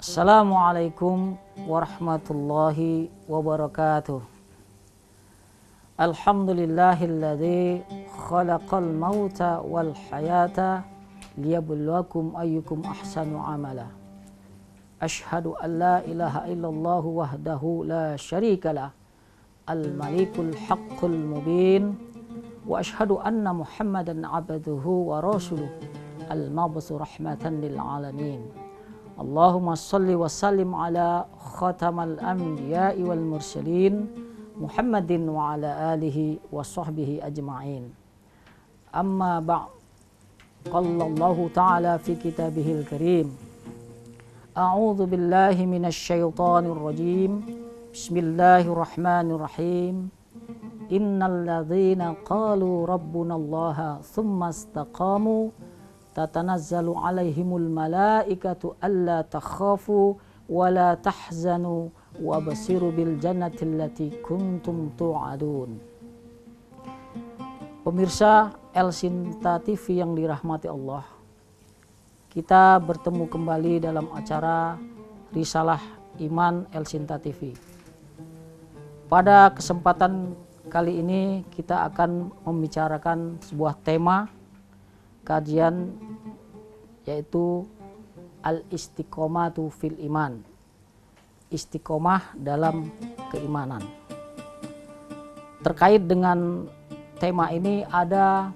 Assalamualaikum warahmatullahi wabarakatuh. Alhamdulillahilladzi khalaqal mauta wal hayata liyabluwakum ayyukum ahsanu amala. Ashhadu an la ilaha illallah wahdahu la syarikalah al-malikul haqqul mubin wa ashhadu anna muhammadan abduhu wa rasuluh al-mab'utsu rahmatan lil alamin. Allahumma salli wa sallim ala khatamal anbiya'i wal mursalin Muhammadin wa ala alihi wa sahbihi ajma'in. Amma ba'd. Qala Allah ta'ala fi kitabihil karim. A'udzu billahi minasy syaithanir rajim. Bismillahirrahmanirrahim. Innal ladzina qalu rabbunallaha tsumma istaqamu tatanazzalu alaihimul malaikatu alla takhafu wa la tahzanu wa basiru bil jannati allati kuntum tu'adun. Pemirsa El Sinta TV yang dirahmati Allah, kita bertemu kembali dalam acara Risalah Iman El Sinta TV. Pada kesempatan kali ini kita akan membicarakan sebuah tema kajian, yaitu al-istiqomatu fil iman, istiqomah dalam keimanan. Terkait dengan tema ini ada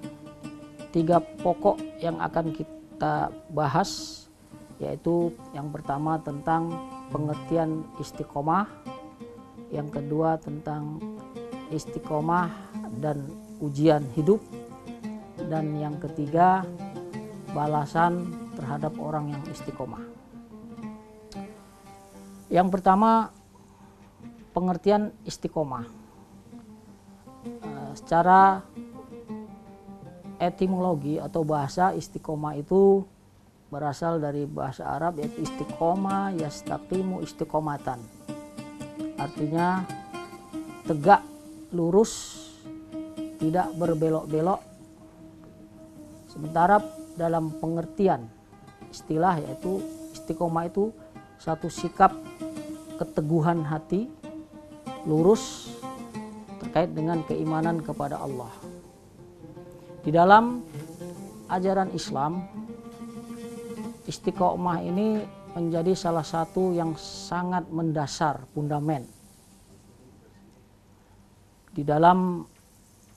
3 pokok yang akan kita bahas, yaitu yang pertama tentang pengertian istiqomah, yang kedua tentang istiqomah dan ujian hidup, dan yang ketiga balasan terhadap orang yang istiqomah. Yang pertama, pengertian istiqomah. Secara etimologi atau bahasa, istiqomah itu berasal dari bahasa Arab, yaitu istiqomah yastaqimu istiqomatan. Artinya tegak, lurus, tidak berbelok-belok. Sementara dalam pengertian istilah, yaitu istiqomah itu satu sikap keteguhan hati, lurus terkait dengan keimanan kepada Allah. Di dalam ajaran Islam, istiqomah ini menjadi salah satu yang sangat mendasar, fundament. Di dalam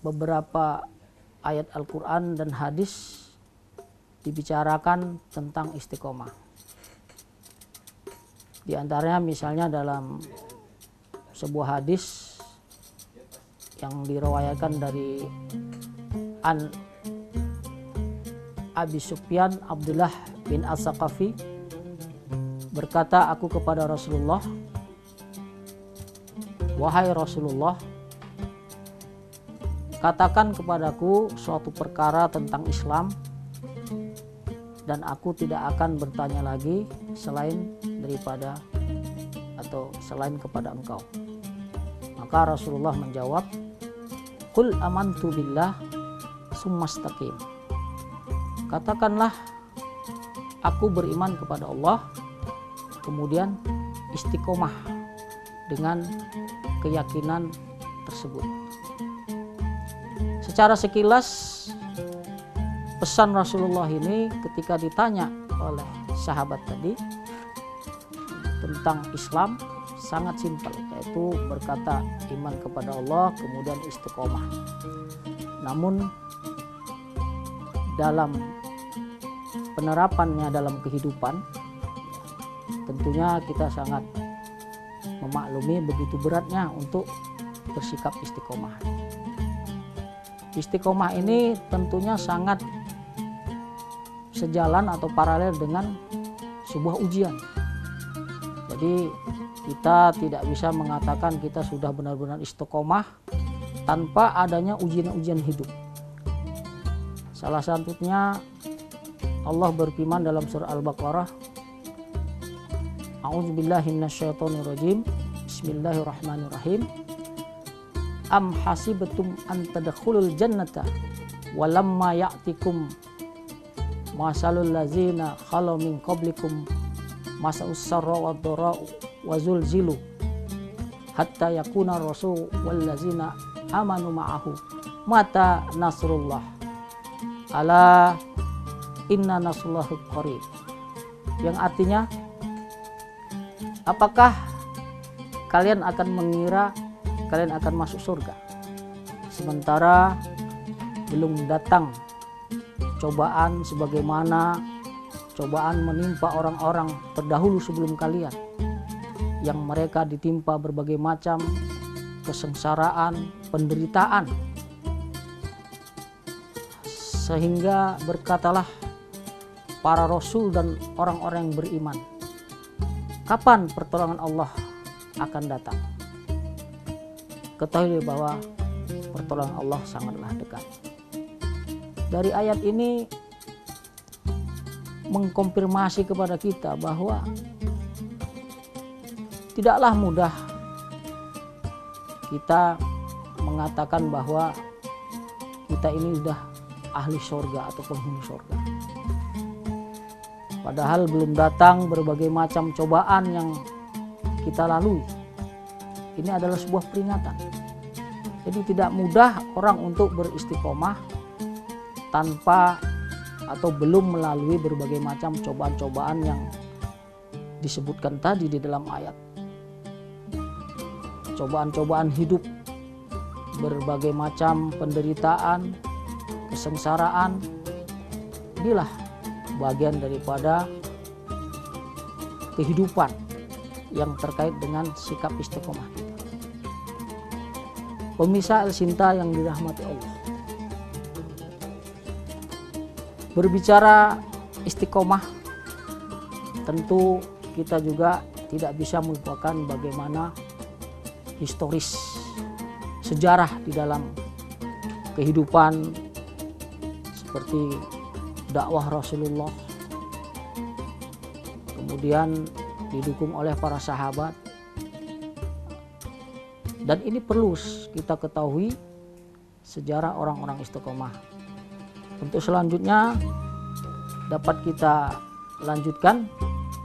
beberapa ayat Al-Quran dan hadis dibicarakan tentang istiqomah. Di antaranya misalnya dalam sebuah hadis yang diriwayatkan dari An Abi Sufyan Abdullah bin As-Saqafi berkata, aku kepada Rasulullah, wahai Rasulullah, katakan kepadaku suatu perkara tentang Islam, dan aku tidak akan bertanya lagi selain daripada atau selain kepada engkau. Maka Rasulullah menjawab, qul amantu billah summastaqim. Katakanlah, aku beriman kepada Allah, kemudian istiqomah dengan keyakinan tersebut. Secara sekilas, pesan Rasulullah ini ketika ditanya oleh sahabat tadi tentang Islam sangat simpel, yaitu berkata iman kepada Allah, kemudian istiqomah. Namun dalam penerapannya dalam kehidupan, tentunya kita sangat memaklumi begitu beratnya untuk bersikap istiqomah. Istiqomah ini tentunya sangat sejalan atau paralel dengan sebuah ujian. Jadi kita tidak bisa mengatakan kita sudah benar-benar istiqomah tanpa adanya ujian-ujian hidup. Salah satunya Allah berfirman dalam surah Al-Baqarah, A'udzubillahi minasyaitonirrajim. Bismillahirrahmanirrahim. Am hasibatum an tadkhulul jannata walamma ya'tikum masalul ladzina khalu min qablikum masa usarra wa dharra wa zulzilu hatta yakuna rasul wallazina amanu ma'ahu mata nasrullah ala inna nasrullahi qarib. Yang artinya, apakah kalian akan mengira kalian akan masuk surga sementara belum datang cobaan sebagaimana cobaan menimpa orang-orang terdahulu sebelum kalian, yang mereka ditimpa berbagai macam kesengsaraan, penderitaan, sehingga berkatalah para rasul dan orang-orang yang beriman, kapan pertolongan Allah akan datang? Ketahui bahwa pertolongan Allah sangatlah dekat. Dari ayat ini mengkonfirmasi kepada kita bahwa tidaklah mudah kita mengatakan bahwa kita ini sudah ahli surga atau penghuni surga. Padahal belum datang berbagai macam cobaan yang kita lalui. Ini adalah sebuah peringatan. Jadi tidak mudah orang untuk beristiqomah tanpa atau belum melalui berbagai macam cobaan-cobaan yang disebutkan tadi di dalam ayat. Cobaan-cobaan hidup, berbagai macam penderitaan, kesengsaraan, inilah bagian daripada kehidupan yang terkait dengan sikap istiqomah kita. Pemirsa El-Sinta yang dirahmati Allah, berbicara istiqomah, tentu kita juga tidak bisa melupakan bagaimana historis sejarah di dalam kehidupan seperti dakwah Rasulullah, kemudian didukung oleh para sahabat. Dan ini perlu kita ketahui sejarah orang-orang istiqomah. Untuk selanjutnya dapat kita lanjutkan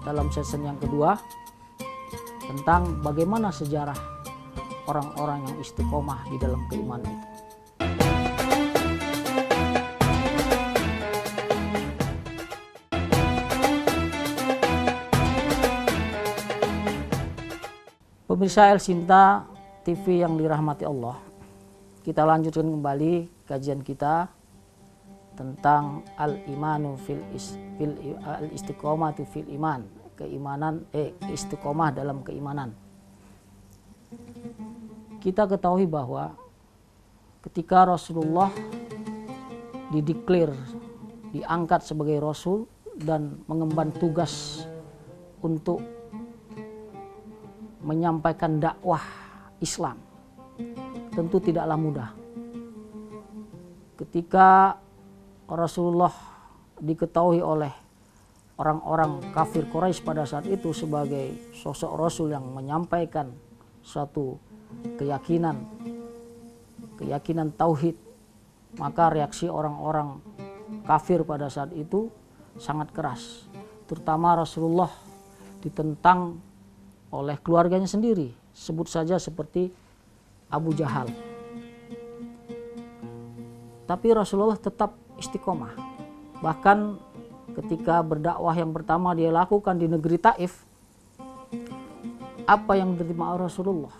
dalam season yang kedua tentang bagaimana sejarah orang-orang yang istiqomah di dalam keimanan itu. Pemirsa El-Sinta TV yang dirahmati Allah, kita lanjutkan kembali kajian kita tentang al-imanu al-istiqomatu fil iman, istiqomah dalam keimanan. Kita ketahui bahwa ketika Rasulullah diangkat sebagai Rasul dan mengemban tugas untuk menyampaikan dakwah Islam, tentu tidaklah mudah. Ketika Rasulullah diketahui oleh orang-orang kafir Quraisy pada saat itu sebagai sosok Rasul yang menyampaikan suatu keyakinan tauhid, maka reaksi orang-orang kafir pada saat itu sangat keras. Terutama Rasulullah ditentang oleh keluarganya sendiri, sebut saja seperti Abu Jahal. Tapi Rasulullah tetap istiqomah. Bahkan ketika berdakwah yang pertama dia lakukan di negeri Taif, apa yang diterima Rasulullah?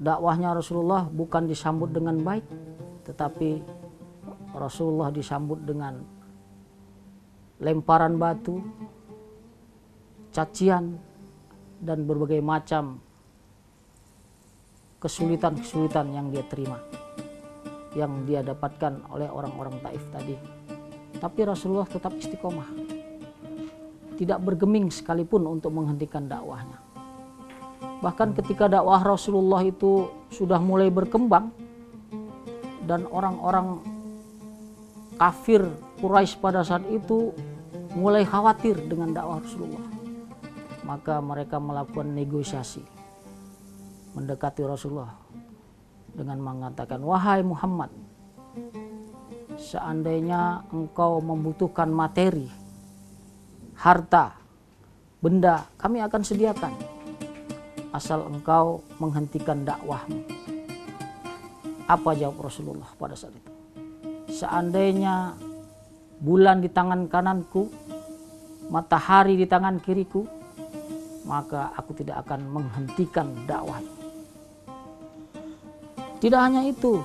Dakwahnya Rasulullah bukan disambut dengan baik, tetapi Rasulullah disambut dengan lemparan batu, cacian, dan berbagai macam kesulitan-kesulitan yang dia terima, yang dia dapatkan oleh orang-orang Taif tadi. Tapi Rasulullah tetap istiqomah, tidak bergeming sekalipun untuk menghentikan dakwahnya. Bahkan ketika dakwah Rasulullah itu sudah mulai berkembang dan orang-orang kafir Quraisy pada saat itu mulai khawatir dengan dakwah Rasulullah, maka mereka melakukan negosiasi, mendekati Rasulullah dengan mengatakan, "Wahai Muhammad, seandainya engkau membutuhkan materi, harta, benda kami akan sediakan, asal engkau menghentikan dakwahmu. Apa jawab Rasulullah pada saat itu? Seandainya bulan di tangan kananku, matahari di tangan kiriku, maka aku tidak akan menghentikan dakwah. Tidak hanya itu,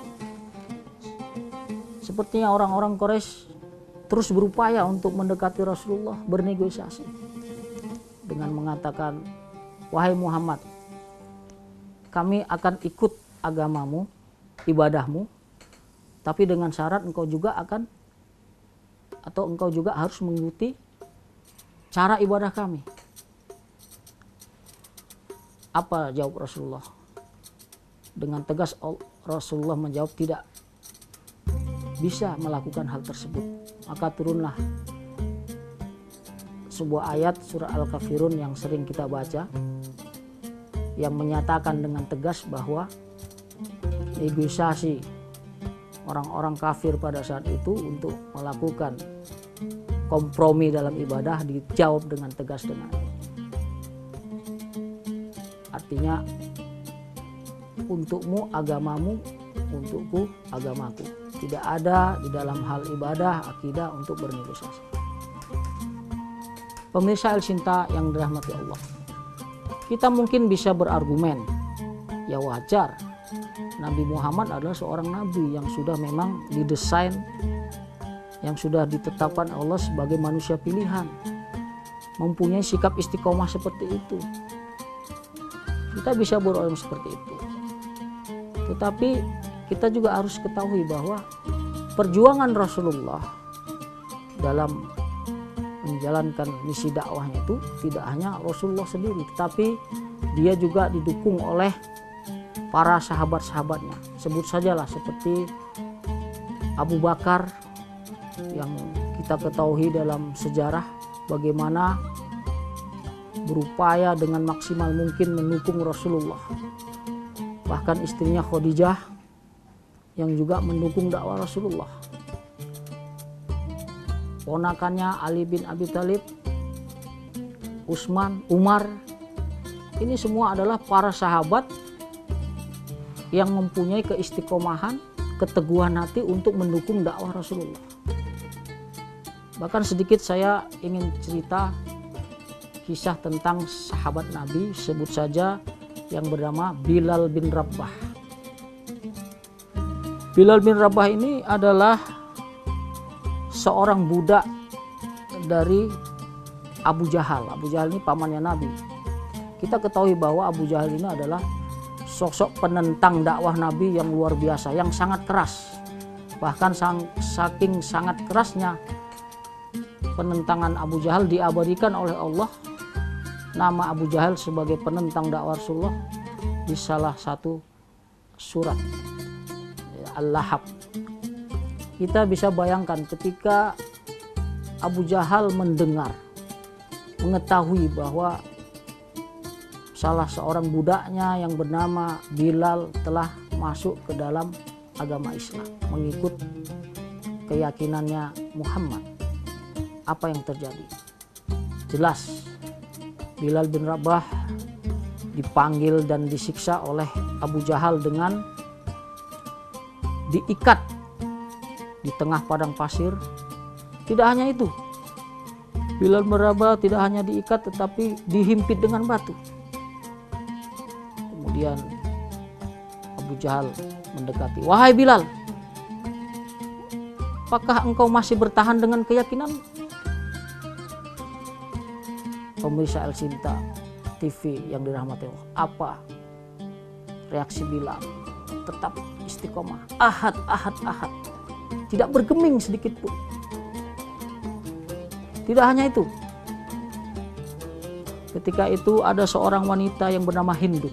sepertinya orang-orang Quraisy terus berupaya untuk mendekati Rasulullah, bernegosiasi dengan mengatakan, wahai Muhammad, kami akan ikut agamamu, ibadahmu, tapi dengan syarat engkau juga harus mengikuti cara ibadah kami. Apa jawab Rasulullah? Dengan tegas Rasulullah menjawab tidak bisa melakukan hal tersebut. Maka turunlah sebuah ayat surah Al-Kafirun yang sering kita baca, yang menyatakan dengan tegas bahwa negosiasi orang-orang kafir pada saat itu untuk melakukan kompromi dalam ibadah dijawab dengan tegas dengan artinya, untukmu agamamu, untukku agamaku. Tidak ada di dalam hal ibadah, akidah untuk bernegosiasi. Pemirsa El Sinta yang dirahmati Allah, kita mungkin bisa berargumen, ya wajar, Nabi Muhammad adalah seorang nabi yang sudah memang didesain, yang sudah ditetapkan Allah sebagai manusia pilihan, mempunyai sikap istiqomah seperti itu. Kita bisa berargumen seperti itu. Tetapi kita juga harus ketahui bahwa perjuangan Rasulullah dalam menjalankan misi dakwahnya itu tidak hanya Rasulullah sendiri, tetapi dia juga didukung oleh para sahabat-sahabatnya. Sebut sajalah seperti Abu Bakar yang kita ketahui dalam sejarah bagaimana berupaya dengan maksimal mungkin mendukung Rasulullah. Bahkan istrinya Khadijah yang juga mendukung dakwah Rasulullah. Ponakannya Ali bin Abi Thalib, Utsman, Umar, ini semua adalah para sahabat yang mempunyai keistiqomahan, keteguhan hati untuk mendukung dakwah Rasulullah. Bahkan sedikit saya ingin cerita kisah tentang sahabat Nabi, sebut saja yang bernama Bilal bin Rabah. Bilal bin Rabah ini adalah seorang budak dari Abu Jahal. Abu Jahal ini pamannya Nabi. Kita ketahui bahwa Abu Jahal ini adalah sosok penentang dakwah Nabi yang luar biasa, yang sangat keras. Bahkan saking sangat kerasnya penentangan Abu Jahal diabadikan oleh Allah nama Abu Jahal sebagai penentang dakwah Rasulullah di salah satu surat Al-Lahab. Kita bisa bayangkan ketika Abu Jahal mengetahui bahwa salah seorang budaknya yang bernama Bilal telah masuk ke dalam agama Islam, mengikut keyakinannya Muhammad. Apa yang terjadi? Jelas Bilal bin Rabah dipanggil dan disiksa oleh Abu Jahal dengan diikat di tengah padang pasir. Tidak hanya itu, Bilal bin Rabah tidak hanya diikat tetapi dihimpit dengan batu. Kemudian Abu Jahal mendekati, wahai Bilal, apakah engkau masih bertahan dengan keyakinanmu? Pemirsa El Sinta TV yang dirahmati Allah, apa reaksi Bilal? Tetap istiqomah, ahad, tidak bergeming sedikit pun. Tidak hanya itu, ketika itu ada seorang wanita yang bernama Hindun.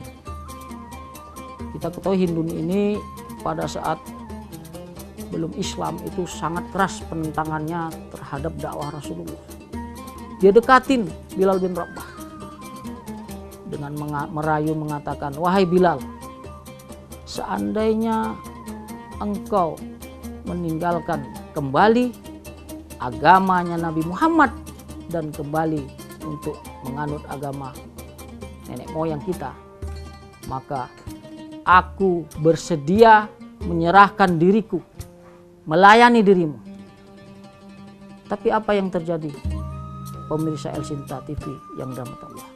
Kita ketahui Hindun ini pada saat belum Islam itu sangat keras penentangannya terhadap dakwah Rasulullah. Dia dekatin Bilal bin Rabah dengan merayu mengatakan, wahai Bilal, seandainya engkau meninggalkan kembali agamanya Nabi Muhammad dan kembali untuk menganut agama nenek moyang kita, maka aku bersedia menyerahkan diriku melayani dirimu. Tapi apa yang terjadi, pemirsa El Sinta TV yang dirahmati Allah?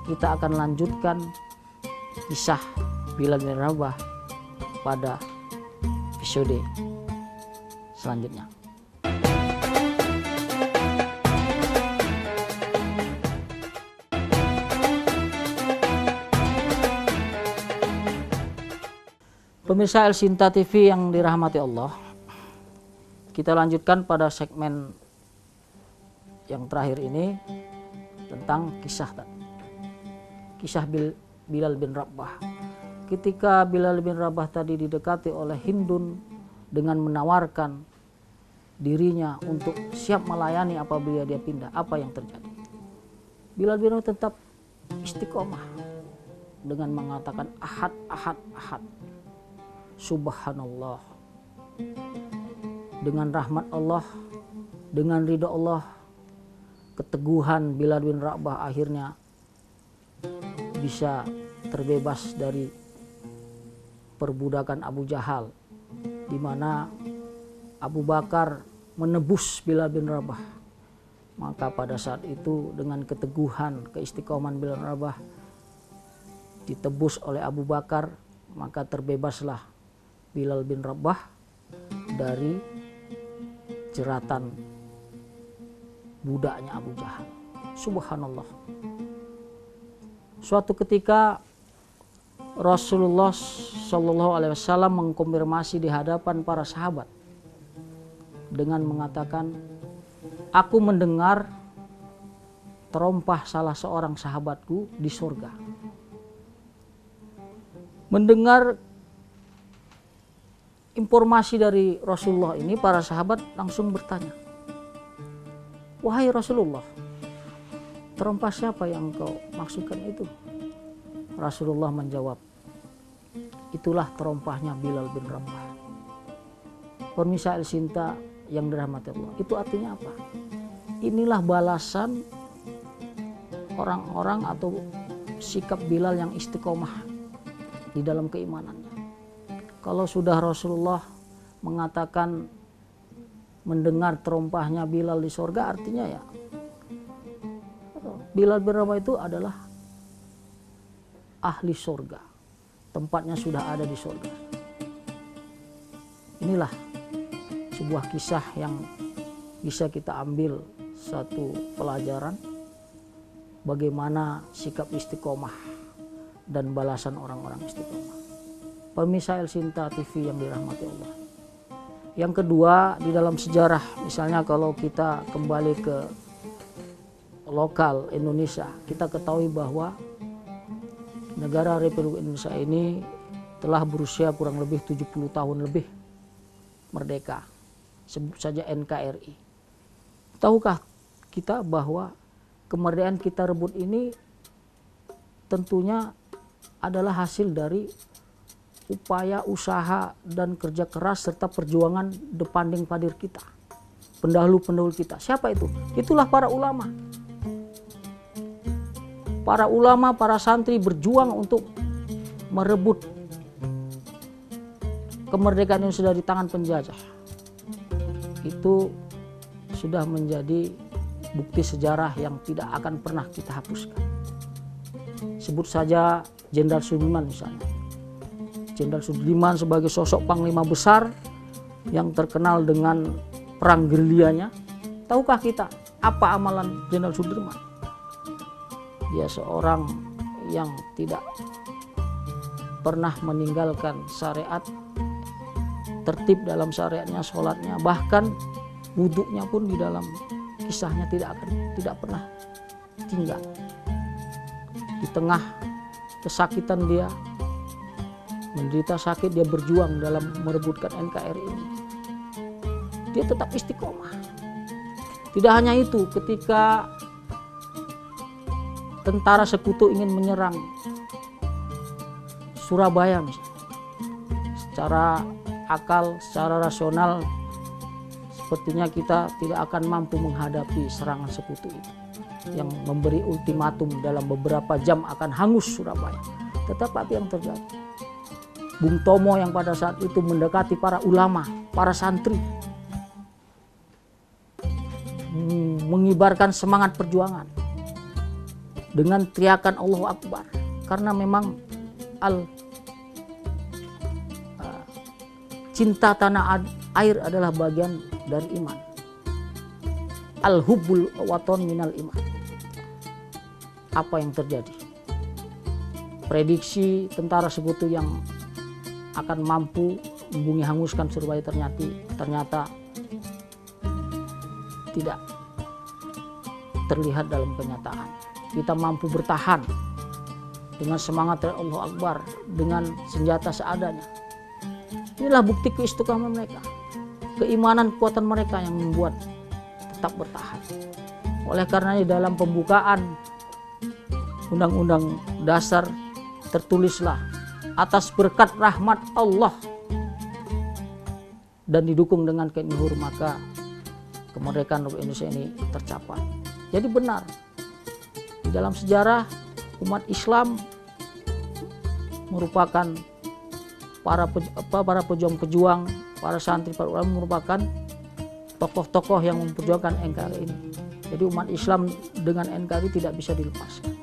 Kita akan lanjutkan kisah Bilal bin Rabah pada episode selanjutnya. Pemirsa El Sinta TV yang dirahmati Allah, kita lanjutkan pada segmen yang terakhir ini tentang kisah Bilal bin Rabah. Ketika Bilal bin Rabah tadi didekati oleh Hindun dengan menawarkan dirinya untuk siap melayani apabila dia pindah, apa yang terjadi? Bilal bin Rabah tetap istiqomah dengan mengatakan ahad, ahad, ahad. Subhanallah. Dengan rahmat Allah, dengan ridha Allah, keteguhan Bilal bin Rabah akhirnya bisa terbebas dari perbudakan Abu Jahal, di mana Abu Bakar menebus Bilal bin Rabah. Maka pada saat itu dengan keteguhan, keistiqomahan Bilal bin Rabah ditebus oleh Abu Bakar, maka terbebaslah Bilal bin Rabah dari jeratan budaknya Abu Jahal. Subhanallah. Suatu ketika Rasulullah SAW mengkonfirmasi di hadapan para sahabat dengan mengatakan, aku mendengar terompah salah seorang sahabatku di surga. Mendengar informasi dari Rasulullah ini, para sahabat langsung bertanya, wahai Rasulullah, terompah siapa yang kau maksudkan itu? Rasulullah menjawab, itulah terompahnya Bilal bin Rabah. Pemirsa El Sinta yang dirahmati Allah, itu artinya apa? Inilah balasan orang-orang atau sikap Bilal yang istiqomah di dalam keimanannya. Kalau sudah Rasulullah mengatakan mendengar terompahnya Bilal di surga, artinya ya Bilal bin Rabah itu adalah ahli surga. Tempatnya sudah ada di surga. Inilah sebuah kisah yang bisa kita ambil satu pelajaran bagaimana sikap istiqomah dan balasan orang-orang istiqomah. Pemirsa El Sinta TV yang dirahmati Allah. Yang kedua, di dalam sejarah, misalnya kalau kita kembali ke lokal Indonesia, kita ketahui bahwa negara Republik Indonesia ini telah berusia kurang lebih 70 tahun lebih merdeka. Sebut saja NKRI. Tahukah kita bahwa kemerdekaan kita rebut ini tentunya adalah hasil dari upaya, usaha, dan kerja keras serta perjuangan depanding padir kita, pendahulu-pendahulu kita. Siapa itu? Itulah para ulama. Para ulama, para santri berjuang untuk merebut kemerdekaan yang sudah di tangan penjajah. Itu sudah menjadi bukti sejarah yang tidak akan pernah kita hapuskan. Sebut saja Jenderal Sudirman misalnya. Jenderal Sudirman sebagai sosok panglima besar yang terkenal dengan perang gerilyanya. Tahukah kita apa amalan Jenderal Sudirman? Dia seorang yang tidak pernah meninggalkan syariat, tertib dalam syariatnya, sholatnya, bahkan wuduknya pun di dalam kisahnya tidak pernah tinggal. Di tengah kesakitan dia, menderita sakit, dia berjuang dalam merebutkan NKRI ini. Dia tetap istiqomah. Tidak hanya itu, ketika tentara sekutu ingin menyerang Surabaya misalnya, secara akal, secara rasional, sepertinya kita tidak akan mampu menghadapi serangan sekutu itu. yang memberi ultimatum dalam beberapa jam akan hangus Surabaya. Tetapi apa yang terjadi? Bung Tomo yang pada saat itu mendekati para ulama, para santri, mengibarkan semangat perjuangan dengan teriakan Allahu Akbar, karena memang cinta tanah air adalah bagian dari iman. Al-hubbul waton minal iman. Apa yang terjadi? Prediksi tentara sekutu yang akan mampu membumi hanguskan Surabaya ternyata tidak terlihat dalam kenyataan. Kita mampu bertahan dengan semangat dari Allahu Akbar, dengan senjata seadanya. Inilah bukti keistiqomahan mereka, keimanan, kekuatan mereka yang membuat tetap bertahan. Oleh karenanya dalam pembukaan Undang-Undang Dasar tertulislah, atas berkat rahmat Allah dan didukung dengan kehendak luhur, maka kemerdekaan Republik Indonesia ini tercapai. Jadi benar, di dalam sejarah umat Islam merupakan para pejuang-pejuang, para santri, para ulama merupakan tokoh-tokoh yang memperjuangkan NKRI ini. Jadi umat Islam dengan NKRI tidak bisa dilepaskan.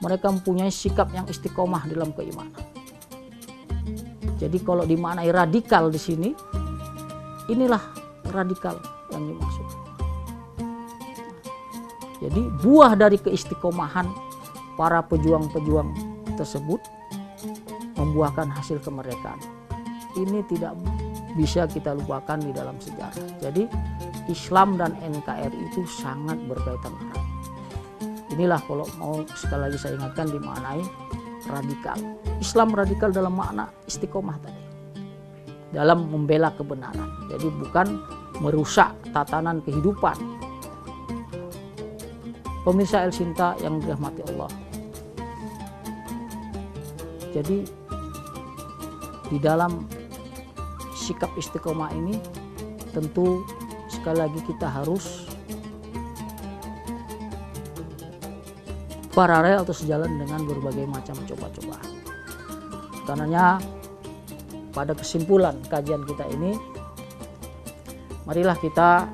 Mereka mempunyai sikap yang istiqomah dalam keimanan. Jadi kalau dimaknai radikal di sini, inilah radikal yang dimaksud. Jadi buah dari keistiqomahan para pejuang-pejuang tersebut membuahkan hasil kemerdekaan. Ini tidak bisa kita lupakan di dalam sejarah. Jadi Islam dan NKRI itu sangat berkaitan erat. Inilah kalau mau sekali lagi saya ingatkan dimaknai radikal. Islam radikal dalam makna istiqomah tadi, dalam membela kebenaran. Jadi bukan merusak tatanan kehidupan. Pemirsa El Sinta yang dirahmati Allah. Jadi di dalam sikap istiqomah ini tentu sekali lagi kita harus paralel atau sejalan dengan berbagai macam coba-cobaan. Karenanya pada kesimpulan kajian kita ini, marilah kita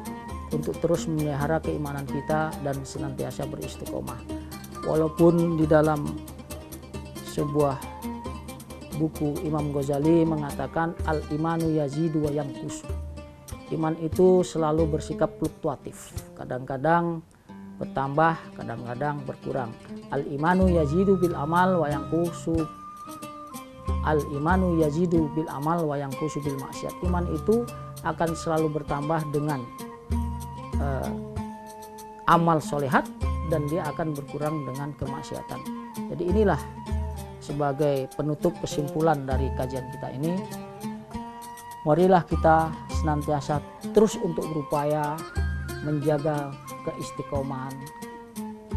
untuk terus memelihara keimanan kita dan senantiasa beristiqomah. Walaupun di dalam sebuah buku Imam Ghazali mengatakan al-imanu yazidu wa yanqusu. Iman itu selalu bersikap fluktuatif. Kadang-kadang bertambah, kadang-kadang berkurang. Al-imanu yazidu bil amal wa yanqusu. Al-imanu yazidu bil amal wa yanqusu bil maksiat. Iman itu akan selalu bertambah dengan amal solehat dan dia akan berkurang dengan kemaksiatan. Jadi inilah sebagai penutup kesimpulan dari kajian kita ini. Marilah kita senantiasa terus untuk berupaya menjaga keistiqomahan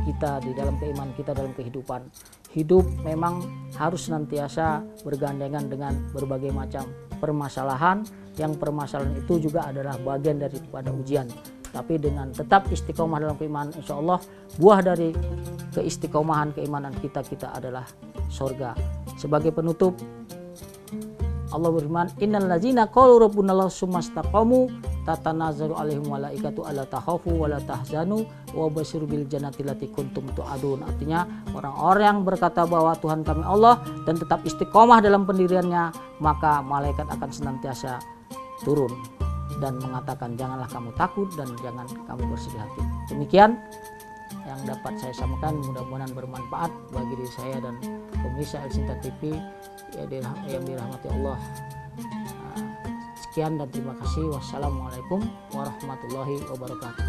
kita di dalam keimanan kita dalam kehidupan. Hidup memang harus senantiasa bergandengan dengan berbagai macam permasalahan, yang permasalahan itu juga adalah bagian daripada ujian. Tapi dengan tetap istiqomah dalam keimanan, insya Allah buah dari keistiqomahan keimanan kita adalah surga. Sebagai penutup, Allah berfirman, innal ladzina qalu rabbunallahu tsumma istaqamu tatanazzalu alaihim malaikatu alla takhafu wa la tahzanu wa basyiru bil jannati allati kuntum tu'adun. Artinya orang-orang yang berkata bahwa Tuhan kami Allah dan tetap istiqomah dalam pendiriannya, maka malaikat akan senantiasa turun dan mengatakan janganlah kamu takut dan jangan kamu bersedih hati. Demikian yang dapat saya sampaikan, mudah-mudahan bermanfaat bagi diri saya dan pemirsa El Sinta TV yang dirahmati Allah. Sekian dan terima kasih. Wassalamualaikum warahmatullahi wabarakatuh.